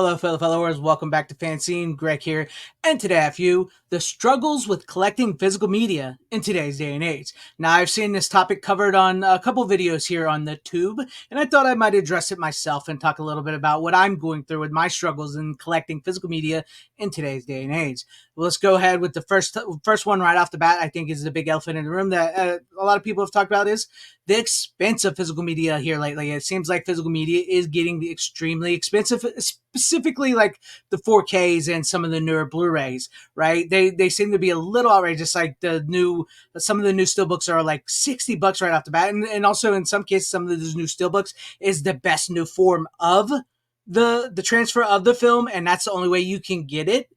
Hello, fellow followers. Welcome back to FanZcene. Greg here, and today I have you the struggles with collecting physical media in today's day and age. Now, I've seen this topic covered on a couple videos here on the tube, and I thought I might address it myself and talk a little bit about what I'm going through with my struggles in collecting physical media in today's day and age. Well, let's go ahead with the first one right off the bat. I think is the big elephant in the room that a lot of people have talked about is the expense of physical media here lately. It seems like physical media is getting extremely expensive, specifically like the 4Ks and some of the newer Blu-rays, right? They seem to be a little outrageous. Like some of the new steelbooks are like $60 right off the bat, and also in some cases, some of those new steelbooks is the best new form of the transfer of the film, and that's the only way you can get it.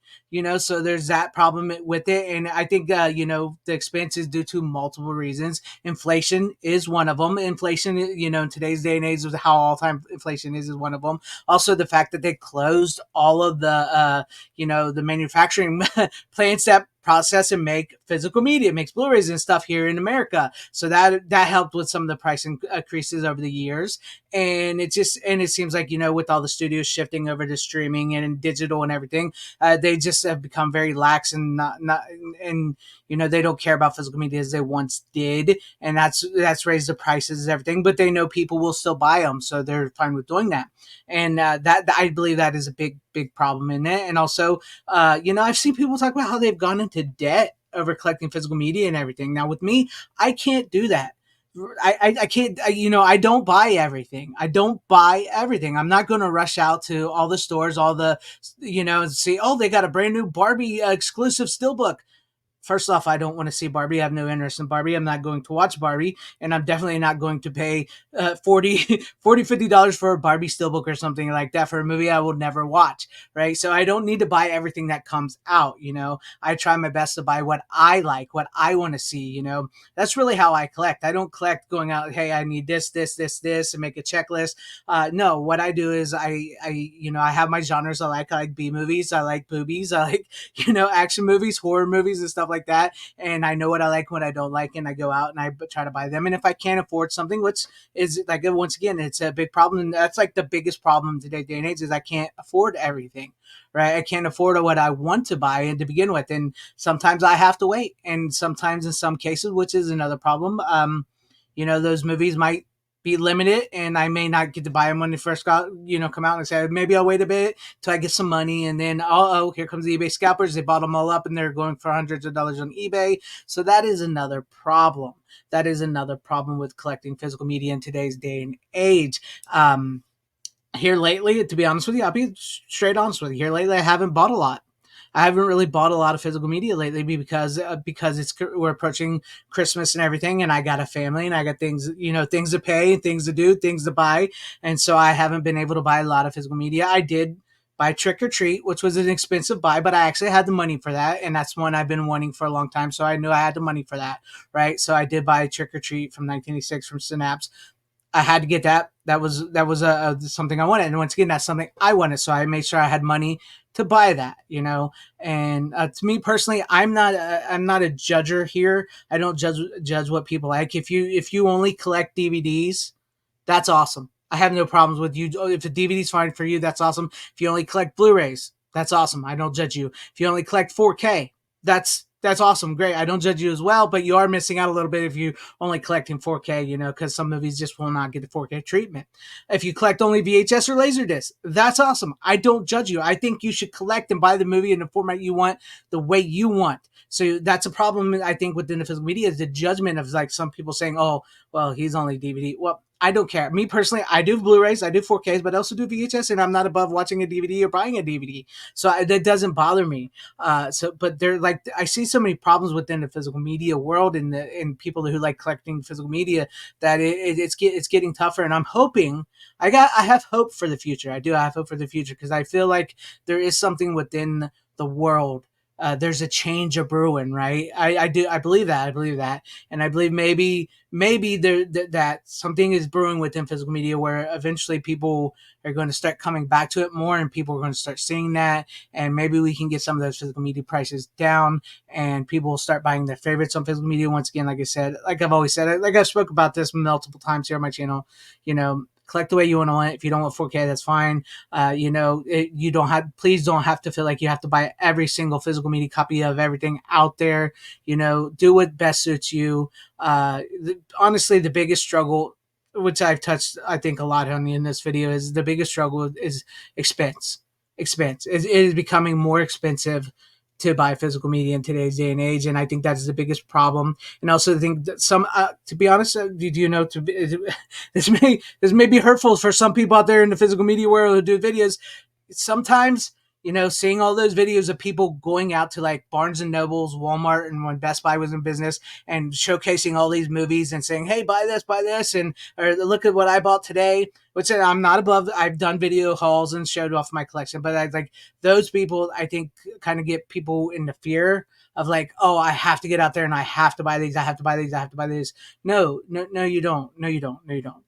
So there's that problem with it. And I think, the expense is due to multiple reasons. Inflation is one of them. Inflation, in today's day and age, of how all-time inflation is one of them. Also, the fact that they closed all of the manufacturing plants that process and make physical media, makes Blu-rays and stuff here in America. So that helped with some of the price increases over the years. And it seems like, with all the studios shifting over to streaming and digital and everything, they just have become very lax and not and they don't care about physical media as they once did, and that's raised the prices and everything. But they know people will still buy them, so they're fine with doing that. And that I believe that is a big problem in it. And also, I've seen people talk about how they've gone into debt over collecting physical media and everything. Now, with me, I can't do that. I can't, I don't buy everything. I'm not going to rush out to all the stores, and see, oh, they got a brand new Barbie exclusive steelbook. First off, I don't want to see Barbie. I have no interest in Barbie. I'm not going to watch Barbie, and I'm definitely not going to pay $50 for a Barbie steelbook or something like that for a movie I will never watch, right? So I don't need to buy everything that comes out. I try my best to buy what I like, what I want to see. That's really how I collect. I don't collect going out, hey, I need this, and make a checklist. No, what I do is I have my genres I like. I like B movies. I like boobies. I like, action movies, horror movies, and stuff like that. And I know what I like, what I don't like, and I go out and I try to buy them. And if I can't afford something, which is like, once again, it's a big problem. And that's like the biggest problem today, day and age, is I can't afford everything, right? I can't afford what I want to buy and to begin with. And sometimes I have to wait. And sometimes in some cases, which is another problem, those movies might be limited, and I may not get to buy them when they first come out. And say, maybe I'll wait a bit till I get some money, and then here comes the eBay scalpers. They bought them all up, and they're going for hundreds of dollars on eBay. So that is another problem. That is another problem with collecting physical media in today's day and age. Here lately, to be honest with you, I'll be straight honest with you. Here lately, I haven't bought a lot. I haven't really bought a lot of physical media lately because we're approaching Christmas and everything, and I got a family and I got things to pay, things to do, things to buy, and so I haven't been able to buy a lot of physical media. I did buy Trick or Treat, which was an expensive buy, but I actually had the money for that, and that's one I've been wanting for a long time, so I knew I had the money for that, right? So I did buy Trick or Treat from 1986 from Synapse. I had to get that. That was something I wanted, and once again, that's something I wanted. So I made sure I had money to buy that. And to me personally, I'm not a judger here. I don't judge what people like. If you only collect DVDs, that's awesome. I have no problems with you. If the DVD's fine for you, that's awesome. If you only collect Blu-rays, that's awesome. I don't judge you. If you only collect 4K, that's awesome. Great. I don't judge you as well, but you are missing out a little bit if you only collecting 4K, because some movies just will not get the 4K treatment. If you collect only VHS or Laserdisc, that's awesome. I don't judge you. I think you should collect and buy the movie in the format you want, the way you want. So that's a problem, I think, within the physical media, is the judgment of like some people saying, oh, well, he's only DVD. Well, I don't care. Me personally, I do Blu-rays, I do 4Ks, but I also do VHS, and I'm not above watching a DVD or buying a DVD. So that doesn't bother me. But they're like, I see so many problems within the physical media world and people who like collecting physical media that it's getting tougher. And I'm hoping, I have hope for the future. I do have hope for the future because I feel like there is something within the world. There's a change of brewing, right? I believe that, and I believe maybe that something is brewing within physical media where eventually people are going to start coming back to it more, and people are going to start seeing that, and maybe we can get some of those physical media prices down, and people will start buying their favorites on physical media once again. Like I said, like I've always said, like I've spoke about this multiple times here on my channel. collect the way you want it. If you don't want 4K, that's fine. You don't have, please don't have to feel like you have to buy every single physical media copy of everything out there. Do what best suits you. Honestly, the biggest struggle, which I've touched, I think, a lot on in this video, is the biggest struggle is expense. It is becoming more expensive to buy physical media in today's day and age, and I think that's the biggest problem. And also, I think that to be honest, do you know, this may be hurtful for some people out there in the physical media world who do videos. Sometimes, seeing all those videos of people going out to like Barnes and Nobles, Walmart, and when Best Buy was in business, and showcasing all these movies and saying, "Hey, buy this," and or look at what I bought today. Which I'm not above. I've done video hauls and showed off my collection, but I like those people. I think kind of get people into fear of like, oh, I have to get out there and I have to buy these. I have to buy these. I have to buy these. No, no, no, you don't. No, you don't. No, you don't.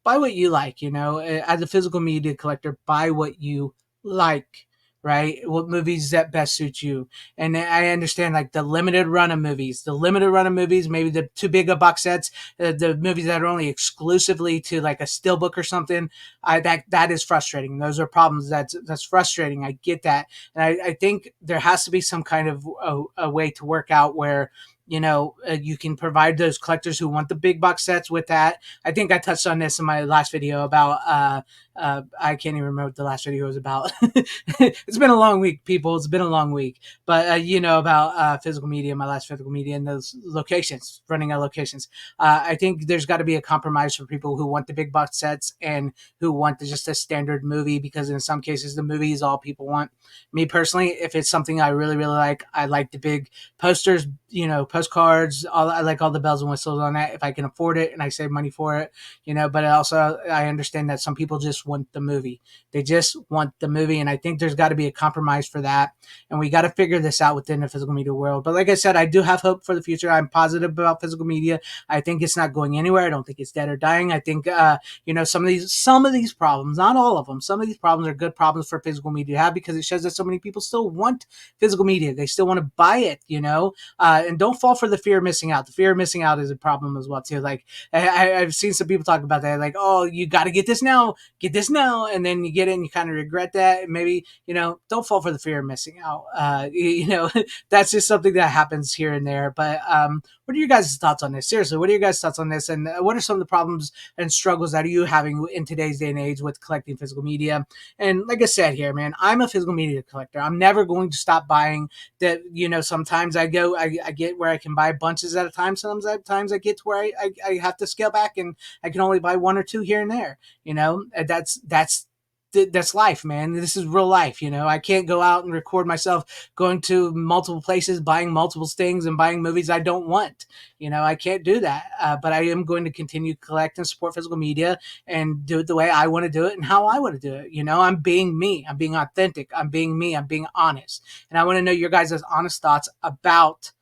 Buy what you like, as a physical media collector, buy what you like, right? What movies that best suit you. And I understand like the limited run of movies, maybe the too big of box sets, the movies that are only exclusively to like a steelbook or something. That is frustrating. Those are problems. That's frustrating. I get that. And I think there has to be some kind of a way to work out where, you can provide those collectors who want the big box sets with that. I think I touched on this in my last video about, I can't even remember what the last video was about. It's been a long week, people. It's been a long week. But, about physical media, my last physical media, and those locations, running out locations. I think there's got to be a compromise for people who want the big box sets and who want just a standard movie, because in some cases, the movie is all people want. Me personally, if it's something I really, really like, I like the big posters, postcards. I like all the bells and whistles on that if I can afford it and I save money for it, but also I understand that some people just want the movie. They just want the movie. And I think there's got to be a compromise for that. And we got to figure this out within the physical media world. But like I said, I do have hope for the future. I'm positive about physical media. I think it's not going anywhere. I don't think it's dead or dying. I think, some of these problems, not all of them, some of these problems are good problems for physical media to have, because it shows that so many people still want physical media. They still want to buy it, and don't fall for the fear of missing out. The fear of missing out is a problem as well too. Like I've seen some people talk about that, like, oh, you got to get this now, and then you get it and you kind of regret that. And maybe, don't fall for the fear of missing out. That's just something that happens here and there. But what are your guys' thoughts on this? Seriously, what are your guys' thoughts on this? And what are some of the problems and struggles that are you having in today's day and age with collecting physical media? And like I said here, man, I'm a physical media collector. I'm never going to stop buying that. Sometimes I get where I can buy bunches at a time. Sometimes I get to where I have to scale back and I can only buy one or two here and there. That's life, man. This is real life. I can't go out and record myself going to multiple places, buying multiple things and buying movies I don't want. I can't do that. But I am going to continue to collect and support physical media and do it the way I want to do it and how I want to do it. I'm being me. I'm being authentic. I'm being me. I'm being honest. And I want to know your guys' honest thoughts about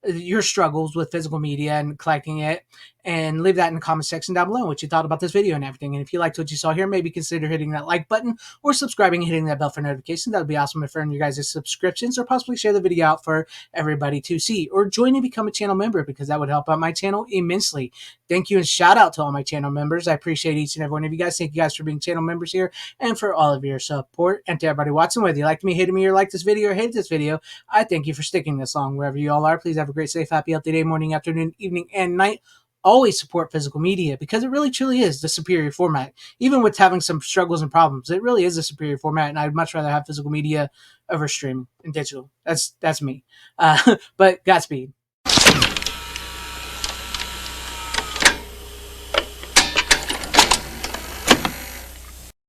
your struggles with physical media and collecting it, and leave that in the comment section down below, what you thought about this video and everything. And if you liked what you saw here, maybe consider hitting that like button or subscribing and hitting that bell for notifications. That would be awesome if earn your guys' subscriptions, or possibly share the video out for everybody to see, or join and become a channel member, because that would help out my channel immensely. Thank you and shout out to all my channel members. I appreciate each and every one of you guys. Thank you guys for being channel members here and for all of your support. And to everybody watching, whether you liked me, hated me, or liked this video, or hated this video, I thank you for sticking this long. Wherever you all are, please have a great, safe, happy, healthy day, morning, afternoon, evening, and night. Always support physical media, because it really truly is the superior format. Even with having some struggles and problems, it really is a superior format, and I'd much rather have physical media over streaming and digital. That's me. But Godspeed.